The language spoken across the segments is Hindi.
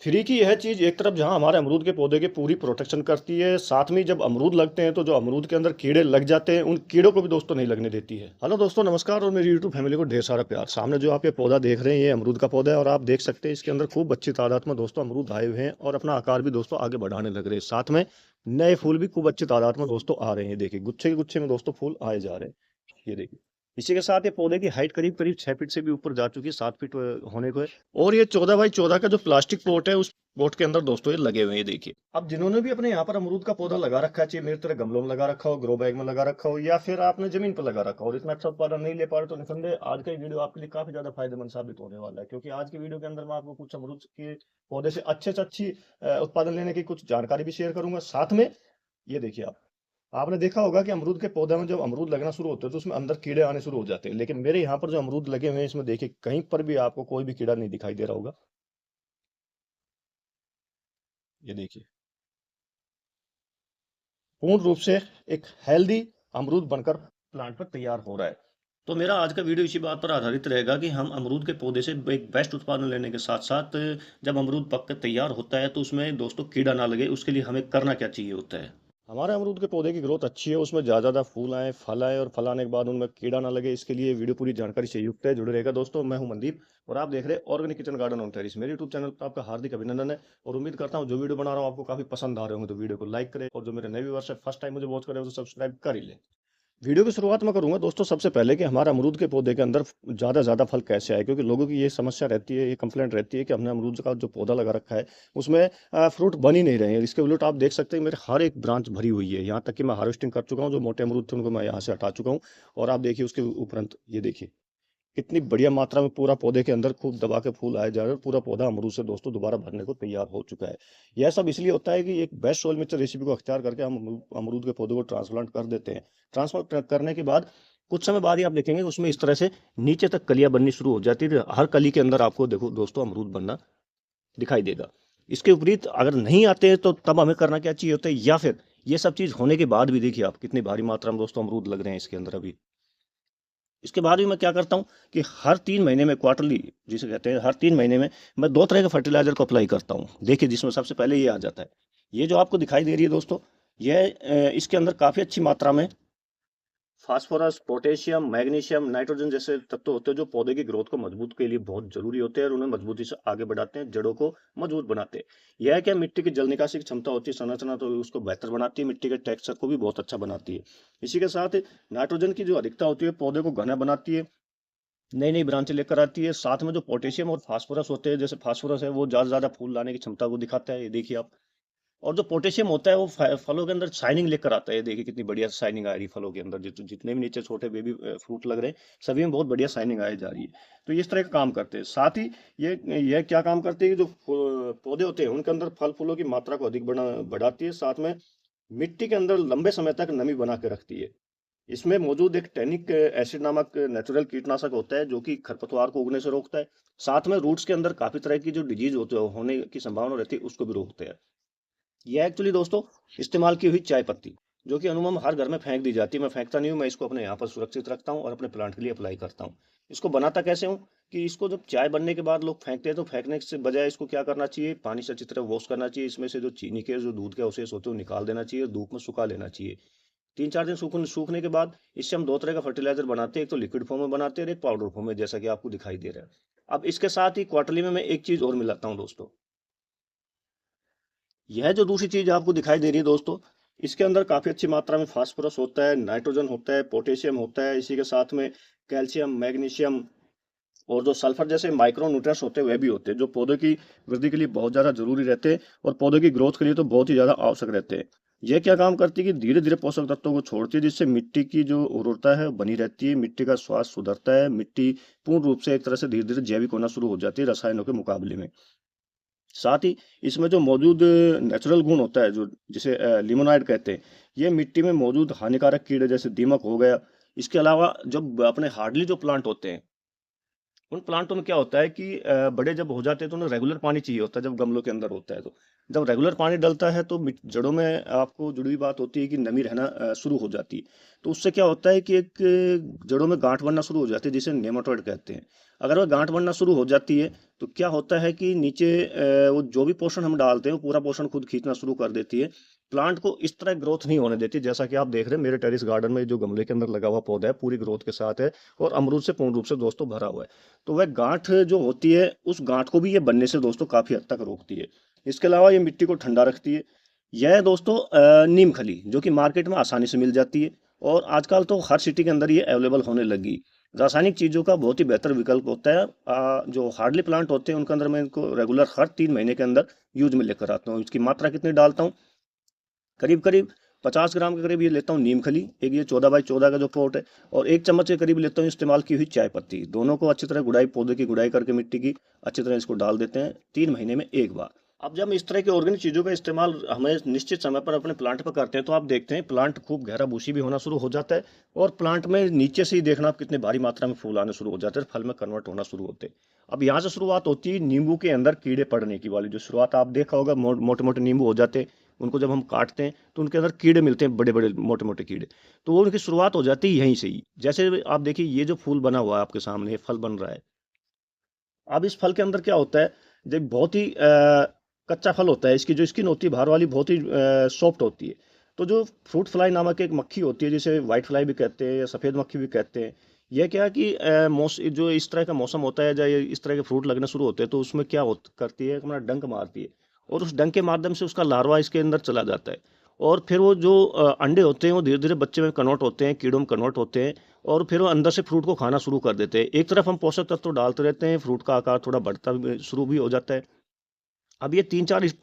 फ्री की यह चीज़ एक तरफ जहाँ हमारे अमरूद के पौधे की पूरी प्रोटेक्शन करती है, साथ में जब अमरूद लगते हैं तो जो अमरूद के अंदर कीड़े लग जाते हैं, उन कीड़ों को भी दोस्तों नहीं लगने देती है। हेलो दोस्तों, नमस्कार और मेरी यूट्यूब फैमिली को ढेर सारा प्यार। सामने जो आप ये पौधा देख रहे हैं, ये अमरूद का पौधा है और आप देख सकते हैं इसके अंदर खूब अच्छी तादाद में दोस्तों अमरूद आए हुए हैं और अपना आकार भी दोस्तों आगे बढ़ाने लग रहे हैं। साथ में नए फूल भी खूब अच्छी तादाद में दोस्तों आ रहे हैं। देखिए, गुच्छे के गुच्छे में दोस्तों फूल आए जा रहे हैं। ये देखिए, इसी के साथ ये पौधे की हाइट करीब करीब 6 फीट से भी ऊपर जा चुकी है, 7 फीट होने को है। और ये 14 बाई 14 का जो प्लास्टिक पॉट है, उस पॉट के अंदर दोस्तों ये लगे हुए हैं। ये देखिए, अब जिन्होंने भी अपने यहाँ पर अमरूद का पौधा लगा रखा है, चाहे मेरी तरह गमलों में लगा रखा हो, ग्रो बैग में लगा रखा हो, या फिर आपने जमीन पर लगा रखा हो और इतना अच्छा उत्पादन नहीं ले पा रहे, तो निसंदेह आज का ये वीडियो आपके लिए काफी ज्यादा फायदेमंद साबित होने वाला है। क्योंकि आज की वीडियो के अंदर मैं आपको कुछ अमरूद के पौधे से अच्छी उत्पादन लेने की कुछ जानकारी भी शेयर करूंगा। साथ में ये देखिए, आपने देखा होगा कि अमरूद के पौधे में जब अमरूद लगना शुरू होते हैं तो उसमें अंदर कीड़े आने शुरू हो जाते हैं, लेकिन मेरे यहाँ पर जो अमरूद लगे हुए हैं इसमें देखिए कहीं पर भी आपको कोई भी कीड़ा नहीं दिखाई दे रहा होगा। ये देखिए, पूर्ण रूप से एक हेल्दी अमरूद बनकर प्लांट पर तैयार हो रहा है। तो मेरा आज का वीडियो इसी बात पर आधारित रहेगा कि हम अमरूद के पौधे से एक बेस्ट उत्पादन लेने के साथ साथ जब अमरूद पक कर तैयार होता है तो उसमें दोस्तों कीड़ा ना लगे, उसके लिए हमें करना क्या चाहिए होता है। हमारे अमरूद के पौधे की ग्रोथ अच्छी है, उसमें ज़्यादा ज़्यादा फूल आए, फल आए और फल आने के बाद उनमें कीड़ा ना लगे, इसके लिए वीडियो पूरी जानकारी से युक्त है। जुड़े रहेगा दोस्तों। मैं हूं मनदीप और आप देख रहे हैं organic kitchen garden on terrace. मेरे यूट्यूब चैनल पर आपका हार्दिक अभिनंदन है और उम्मीद करता हूं जो वीडियो बना रहा हूं आपको काफी पसंद आ रहे होंगे। तो वीडियो को लाइक करें और जो मेरे नए व्यूअर्स है फर्स्ट टाइम मुझे वॉच करें तो सब्सक्राइब कर ही लें। वीडियो की शुरुआत मैं करूंगा दोस्तों सबसे पहले कि हमारा अमरूद के पौधे के अंदर ज़्यादा फल कैसे आए, क्योंकि लोगों की ये समस्या रहती है, ये कंप्लेंट रहती है कि हमने अमरूद का जो पौधा लगा रखा है उसमें फ्रूट बन ही नहीं रहे हैं। इसके उलट आप देख सकते हैं मेरे हर एक ब्रांच भरी हुई है, यहाँ तक कि मैं हार्वेस्टिंग कर चुका हूँ। जो मोटे अमरूद थे उनको मैं यहाँ से हटा चुका हूँ और आप देखिए उसके उपरंत ये देखिए कितनी बढ़िया मात्रा में पूरा पौधे के अंदर खूब दबा के फूल आए जा रहे हैं और पूरा पौधा अमरूद से दोस्तों दोबारा भरने को तैयार हो चुका है। यह सब इसलिए होता है कि एक बेस्ट सोल मिक्सचर रेसिपी को अख्तियार करके हम अमरूद के पौधे को ट्रांसप्लांट कर देते हैं। ट्रांसप्लांट करने के बाद कुछ समय बाद ही आप देखेंगे उसमें इस तरह से नीचे तक कलियां बननी शुरू हो जाती है। हर कली के अंदर आपको देखो दोस्तों अमरूद बनना दिखाई देगा। इसके विपरीत अगर नहीं आते हैं तो तब हमें करना क्या चाहिए होता है, या फिर ये सब चीज होने के बाद भी देखिए आप कितनी भारी मात्रा में दोस्तों अमरूद लग रहे हैं इसके अंदर अभी। इसके बाद भी मैं क्या करता हूँ कि हर 3 महीने में क्वार्टरली जिसे कहते हैं, हर 3 महीने में मैं 2 तरह के फर्टिलाइजर को अप्लाई करता हूँ। देखिए, जिसमें सबसे पहले ये आ जाता है, ये जो आपको दिखाई दे रही है दोस्तों, यह इसके अंदर काफी अच्छी मात्रा में फास्फोरस, पोटेशियम, मैग्नीशियम, नाइट्रोजन जैसे तत्व होते हैं जो पौधे की ग्रोथ को मजबूत के लिए बहुत जरूरी होते हैं और उन्हें मजबूती से आगे बढ़ाते हैं, जड़ों को मजबूत बनाते हैं। यह क्या मिट्टी की जल निकासी की क्षमता होती है, संरचना तो उसको बेहतर बनाती है, मिट्टी के टेक्सचर को भी बहुत अच्छा बनाती है। इसी के साथ नाइट्रोजन की जो अधिकता होती है पौधे को घना बनाती है, नई नई ब्रांचें लेकर आती है। साथ में जो पोटेशियम और फास्फोरस होते हैं, जैसे फास्फोरस है वो ज्यादा ज्यादा फूल लाने की क्षमता को दिखाता है, ये देखिए आप। और जो पोटेशियम होता है वो फलों के अंदर शाइनिंग लेकर आता है। ये देखिए कितनी बढ़िया शाइनिंग आ रही है फलों के अंदर, जितने भी नीचे छोटे बेबी फ्रूट लग रहे हैं सभी में बहुत बढ़िया शाइनिंग आई जा रही है। तो इस तरह का काम करते हैं। साथ ही ये क्या काम करते हैं कि जो पौधे होते हैं उनके अंदर फल फूलों की मात्रा को अधिक बढ़ाती है। साथ में मिट्टी के अंदर लंबे समय तक नमी बना के रखती है। इसमें मौजूद एक टैनिक एसिड नामक नेचुरल कीटनाशक होता है जो कि खरपतवार को उगने से रोकता है। साथ में रूट्स के अंदर काफी तरह की जो डिजीज होते हैं होने की संभावना रहती है उसको भी रोकते हैं। ये एक्चुअली दोस्तों इस्तेमाल की हुई चाय पत्ती जो कि अमूमन हर घर में फेंक दी जाती है, मैं फेंकता नहीं हूँ, मैं इसको अपने यहाँ पर सुरक्षित रखता हूँ और अपने प्लांट के लिए अप्लाई करता हूँ। इसको बनाता कैसे हूँ कि इसको जब चाय बनने के बाद लोग फेंकते हैं तो फेंकने से बजाय इसको क्या करना चाहिए, पानी से अच्छी तरह वॉश करना चाहिए। इसमें से जो चीनी के जो दूध के अवशेष होते हैं वो निकाल देना चाहिए और धूप में सुखा लेना चाहिए। 3-4 दिन सूखने के बाद इससे हम 2 तरह का फर्टिलाइजर बनाते हैं, एक तो लिक्विड फॉर्म में बनाते हैं और एक पाउडर फॉर्म में, जैसा कि आपको दिखाई दे रहा है। अब इसके साथ ही क्वार्टरली में मैं एक चीज और मिलाता हूँ दोस्तों। यह जो दूसरी चीज आपको दिखाई दे रही है दोस्तों, इसके अंदर काफी अच्छी मात्रा में फास्फोरस होता है, नाइट्रोजन होता है, पोटेशियम होता है, इसी के साथ में कैल्शियम, मैग्नीशियम और जो सल्फर जैसे माइक्रो न्यूट्रिएंट्स होते हैं वह भी होते हैं जो पौधे की वृद्धि के लिए बहुत ज्यादा जरूरी रहते हैं और पौधे की ग्रोथ के लिए तो बहुत ही ज्यादा आवश्यक रहते हैं। यह क्या काम करती है कि धीरे धीरे पोषक तत्वों को छोड़ती है, जिससे मिट्टी की जो उर्वरता है वो बनी रहती है, मिट्टी का स्वास्थ्य सुधरता है, मिट्टी पूर्ण रूप से एक तरह से धीरे धीरे जैविक होना शुरू हो जाती है रसायनों के मुकाबले में। साथ ही इसमें जो मौजूद नेचुरल गुण होता है जो जिसे लिमोनाइड कहते हैं, ये मिट्टी में मौजूद हानिकारक कीड़े जैसे दीमक हो गया। इसके अलावा जब अपने हार्डली जो प्लांट होते हैं उन प्लांटों में क्या होता है कि बड़े जब हो जाते हैं तो उन्हें रेगुलर पानी चाहिए होता है। जब गमलों के अंदर होता है तो जब रेगुलर पानी डलता है तो जड़ों में आपको जुड़ी हुई बात होती है कि नमी रहना शुरू हो जाती है। तो उससे क्या होता है कि जड़ों में गांठ बनना शुरू हो जाती है जिसे नेमाटोइड कहते हैं। अगर वह गांठ बनना शुरू हो जाती है तो क्या होता है कि नीचे वो जो भी पोषण हम डालते हैं वो पूरा पोषण खुद खींचना शुरू कर देती है। प्लांट को इस तरह ग्रोथ नहीं होने देती। जैसा कि आप देख रहे हैं मेरे टेरेस गार्डन में जो गमले के अंदर लगा हुआ पौधा है पूरी ग्रोथ के साथ है और अमरूद से पूर्ण रूप से दोस्तों भरा हुआ है। तो वह गांठ जो होती है उस गांठ को भी ये बनने से दोस्तों काफी हद तक रोकती है। इसके अलावा ये मिट्टी को ठंडा रखती है। यह दोस्तों नीम खली जो कि मार्केट में आसानी से मिल जाती है और आजकल तो हर सिटी के अंदर ये अवेलेबल होने लगी। रासायनिक चीज़ों का बहुत ही बेहतर विकल्प होता है। जो हार्डली प्लांट होते हैं उनके अंदर मैं इनको रेगुलर हर 3 महीने के अंदर यूज में लेकर आता हूँ। इसकी मात्रा कितनी डालता हूँ, करीब करीब 50 ग्राम के करीब ये लेता हूँ नीम खली, एक ये 14x14 का जो पॉट है, और 1 चम्मच के करीब लेता हूँ इस्तेमाल की हुई चाय पत्ती। दोनों को अच्छी तरह गुड़ाई, पौधे की गुड़ाई करके मिट्टी की अच्छी तरह इसको डाल देते हैं 3 महीने में एक बार। अब जब हम इस तरह के ऑर्गेनिक चीज़ों का इस्तेमाल हमें निश्चित समय पर अपने प्लांट पर करते हैं तो आप देखते हैं प्लांट खूब गहरा बूसी भी होना शुरू हो जाता है और प्लांट में नीचे से ही देखना आप कितने भारी मात्रा में फूल आने शुरू हो जाते हैं, फल में कन्वर्ट होना शुरू होते हैं। अब यहाँ से शुरुआत होती है नींबू के अंदर कीड़े पड़ने की वाली जो शुरुआत आप देखा होगा। मोटे मोटे नींबू हो जाते हैं, उनको जब हम काटते हैं तो उनके अंदर कीड़े मिलते हैं, बड़े बड़े मोटे मोटे कीड़े। तो वो उनकी शुरुआत हो जाती है यहीं से ही। जैसे आप देखिए ये जो फूल बना हुआ है आपके सामने, ये फल बन रहा है। अब इस फल के अंदर क्या होता है, जब बहुत ही कच्चा फल होता है, इसकी जो स्किन होती है बाहर वाली बहुत ही सॉफ्ट होती है। तो जो फ्रूट फ्लाई नामक एक मक्खी होती है जिसे वाइट फ्लाई भी कहते हैं या सफ़ेद मक्खी भी कहते हैं, यह क्या है कि जो इस तरह का मौसम होता है, जब ये इस तरह के फ्रूट लगने शुरू होते हैं तो उसमें क्या करती है, हमारा डंक मारती है और उस डंक के माध्यम से उसका लार्वा इसके अंदर चला जाता है और फिर वो जो अंडे होते हैं वो धीरे धीरे बच्चे में कन्वर्ट होते हैं, कीड़ों में कन्वर्ट होते हैं और फिर वो अंदर से फ्रूट को खाना शुरू कर देते हैं। एक तरफ हम पोषक तत्व तो डालते रहते हैं, फ्रूट का आकार थोड़ा बढ़ता शुरू भी हो जाता है। अब ये 3-4 इस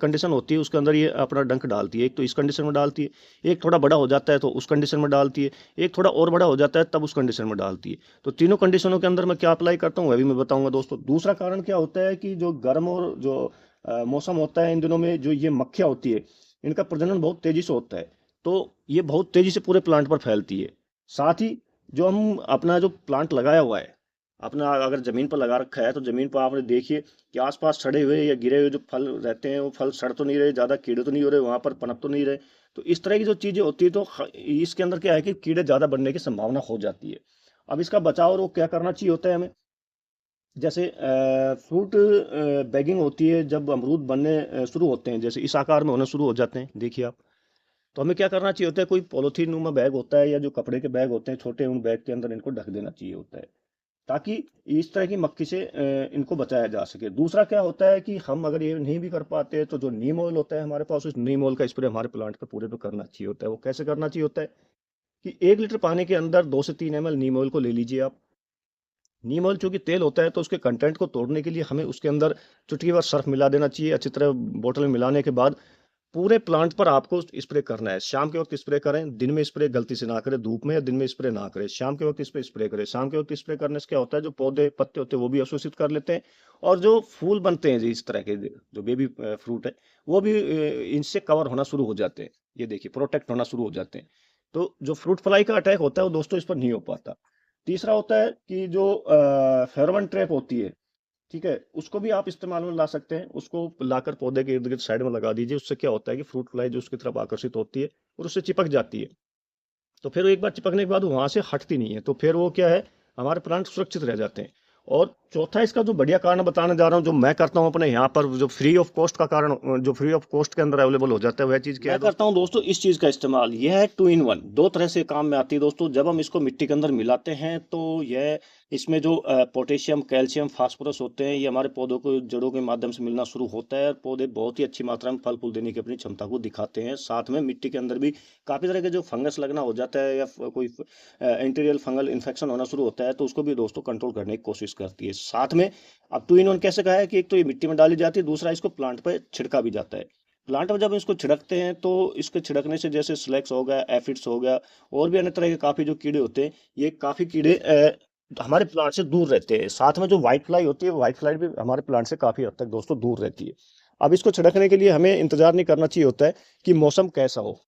कंडीशन होती है उसके अंदर ये अपना डंक डालती है। एक तो इस कंडीशन में डालती है, एक थोड़ा बड़ा हो जाता है तो उस कंडीशन में डालती है, एक थोड़ा और बड़ा हो जाता है तब उस कंडीशन में डालती है। तो तीनों कंडीशनों के अंदर मैं क्या अप्लाई करता हूँ वह भी मैं बताऊंगा दोस्तों। दूसरा कारण क्या होता है कि जो गर्म और जो मौसम होता है इन दिनों में, जो ये मक्खियाँ होती है इनका प्रजनन बहुत तेजी से होता है। तो ये बहुत तेजी से पूरे प्लांट पर फैलती है। साथ ही जो हम अपना जो प्लांट लगाया हुआ है, अपना अगर जमीन पर लगा रखा है तो जमीन पर आपने देखिए कि आसपास सड़े हुए या गिरे हुए जो फल रहते हैं वो फल सड़ तो नहीं रहे, ज़्यादा कीड़े तो नहीं हो रहे, वहाँ पर पनप तो नहीं रहे। तो इस तरह की जो चीज़ें होती है तो इसके अंदर क्या है कि कीड़े ज़्यादा बढ़ने की संभावना हो जाती है। अब इसका बचाव और वो क्या करना चाहिए होता है हमें, जैसे फ्रूट बैगिंग होती है, जब अमरूद बनने शुरू होते हैं, जैसे इस आकार में होना शुरू हो जाते हैं देखिए आप, तो हमें क्या करना चाहिए होता है, कोई पॉलीथीन नुमा बैग होता है या जो कपड़े के बैग होते हैं छोटे, उन बैग के अंदर इनको ढक देना चाहिए होता है ताकि इस तरह की मक्खी से इनको बचाया जा सके। दूसरा क्या होता है कि हम अगर ये नहीं भी कर पाते तो जो नीम ऑयल होता है हमारे पास, उस नीम ऑयल का स्प्रे हमारे प्लांट पे पूरे पे करना चाहिए होता है। वो कैसे करना चाहिए होता है कि 1 लीटर पानी के अंदर 2 से 3 ml नीम ऑयल को ले लीजिए आप। नीम ऑयल चूंकि तेल होता है तो उसके कंटेंट को तोड़ने के लिए हमें उसके अंदर चुटकी भर सर्फ मिला देना चाहिए। अच्छी तरह बोतल में मिलाने के बाद पूरे प्लांट पर आपको स्प्रे करना है। शाम के वक्त स्प्रे करें, दिन में स्प्रे गलती से ना करें, धूप में या दिन में स्प्रे ना करें, शाम के वक्त इस पे स्प्रे करें। शाम के वक्त स्प्रे करने से क्या होता है, जो पौधे पत्ते होते हैं वो भी अवशोषित कर लेते हैं और जो फूल बनते हैं जी इस तरह के जो बेबी फ्रूट है वो भी इनसे कवर होना शुरू हो जाते हैं। ये देखिए प्रोटेक्ट होना शुरू हो जाते हैं। तो जो फ्रूट फ्लाई का अटैक होता है वो दोस्तों इस पर नहीं हो पाता। तीसरा होता है कि जो फेरोमोन ट्रैप होती है, ठीक है, उसको भी आप इस्तेमाल में ला सकते हैं। उसको लाकर पौधे के इर्द गिर्द साइड में लगा दीजिए। उससे क्या होता है कि फ्रूट फ्लाई जो उसकी तरफ आकर्षित होती है और उससे चिपक जाती है। तो फिर वो एक बार चिपकने के बाद वहां से हटती नहीं है, तो फिर वो क्या है, हमारे प्लांट सुरक्षित रह जाते हैं। और चौथा इसका जो बढ़िया कारण बताने जा रहा हूँ, जो मैं करता हूँ अपने यहाँ पर, जो फ्री ऑफ कॉस्ट का कारण, जो फ्री ऑफ कॉस्ट के अंदर अवेलेबल हो जाता है, वह चीज़ क्या है, मैं करता हूँ दोस्तों इस चीज़ का इस्तेमाल। यह है 2 in 1, दो तरह से काम में आती है दोस्तों। जब हम इसको मिट्टी के अंदर मिलाते हैं तो यह इसमें जो पोटेशियम, कैल्शियम, फास्फोरस होते हैं, ये हमारे पौधों को जड़ों के माध्यम से मिलना शुरू होता है और पौधे बहुत ही अच्छी मात्रा में फल फूल देने की अपनी क्षमता को दिखाते हैं। साथ में मिट्टी के अंदर भी काफ़ी तरह के जो फंगस लगना हो जाता है या कोई एंटीरियल फंगल इन्फेक्शन होना शुरू होता है तो उसको भी दोस्तों कंट्रोल करने की कोशिश करती है। साथ में अब 2 in 1 कैसे कहा है कि एक तो ये मिट्टी में डाली जाती है, दूसरा इसको प्लांट पर छिड़का भी जाता है। प्लांट में जब इसको छिड़कते हैं तो इसके छिड़कने से जैसे स्लैक्स हो गया, एफिड्स हो गया और भी अन्य तरह के काफ़ी जो कीड़े होते हैं, ये काफ़ी कीड़े हमारे प्लांट से दूर रहते हैं। साथ में जो व्हाइट फ्लाई होती है, व्हाइट फ्लाई भी हमारे प्लांट से काफ़ी हद तक दोस्तों दूर रहती है। अब इसको छिड़कने के लिए हमें इंतजार नहीं करना चाहिए होता है कि मौसम कैसा हो।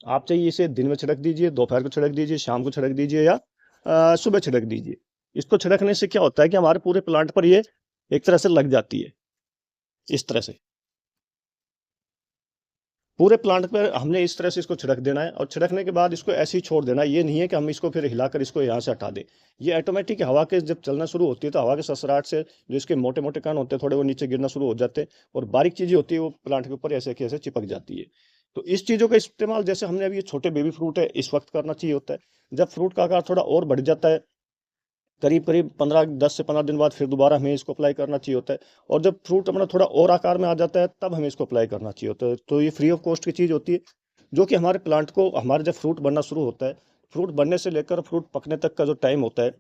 आप चाहिए इसे दिन में छिड़क दीजिए, दोपहर को छिड़क दीजिए, शाम को छिड़क दीजिए या सुबह छिड़क दीजिए। इसको छिड़कने से क्या होता है कि हमारे पूरे प्लांट पर ये एक तरह से लग जाती है, इस तरह से। पूरे प्लांट पर हमने इस तरह से इसको छिड़क देना है और छिड़कने के बाद इसको ऐसे ही छोड़ देना है। ये नहीं है कि हम इसको फिर हिलाकर इसको यहाँ से हटा दें। ये ऑटोमेटिक हवा के जब चलना शुरू होती है तो हवा के ससराहट से जो इसके मोटे-मोटे कण होते हैं थोड़े वो नीचे गिरना शुरू हो जाते हैं और बारीक चीज़ें होती है वो प्लांट के ऊपर ऐसे की ऐसे चिपक जाती है। तो इस चीज़ों का इस्तेमाल जैसे हमने अभी ये छोटे बेबी फ्रूट है इस वक़्त करना चाहिए होता है। जब फ्रूट का आकार थोड़ा और बढ़ जाता है करीब-करीब 10 से 15 दिन बाद फिर दोबारा हमें इसको अप्लाई करना चाहिए होता है और जब फ्रूट अपना थोड़ा और आकार में आ जाता है तब हमें इसको अप्लाई करना चाहिए होता है। तो ये फ्री ऑफ कॉस्ट की चीज़ होती है, जो कि हमारे प्लांट को हमारे जब फ्रूट बनना शुरू होता है, फ्रूट बनने से लेकर फ्रूट पकने तक का जो टाइम होता है,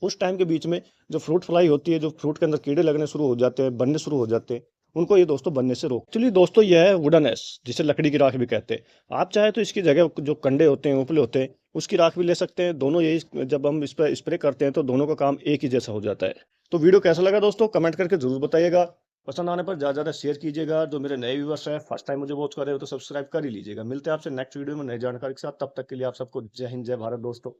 उस टाइम के बीच में जो फ्रूट फ्लाई होती है, जो फ्रूट के अंदर कीड़े लगने शुरू हो जाते हैं, बनने शुरू हो जाते हैं, उनको ये दोस्तों बनने से रोक एक्चुअली दोस्तों यह है वुडन एश, जिसे लकड़ी की राख भी कहते हैं। आप चाहे तो इसकी जगह जो कंडे होते हैं, उपले होते हैं, उसकी राख भी ले सकते हैं। दोनों यही जब हम इस पे स्प्रे करते हैं तो दोनों का काम एक ही जैसा हो जाता है। तो वीडियो कैसा लगा दोस्तों कमेंट करके ज़रूर बताइएगा। पसंद आने पर ज़्यादा-ज़्यादा शेयर कीजिएगा। जो मेरे नए व्यूअर्स हैं, फर्स्ट टाइम मुझे वॉच कर रहे हो तो सब्सक्राइब कर ही लीजिएगा। मिलते हैं आपसे नेक्स्ट वीडियो में नई जानकारी के साथ। तब तक के लिए आप सबको जय हिंद, जय भारत दोस्तों।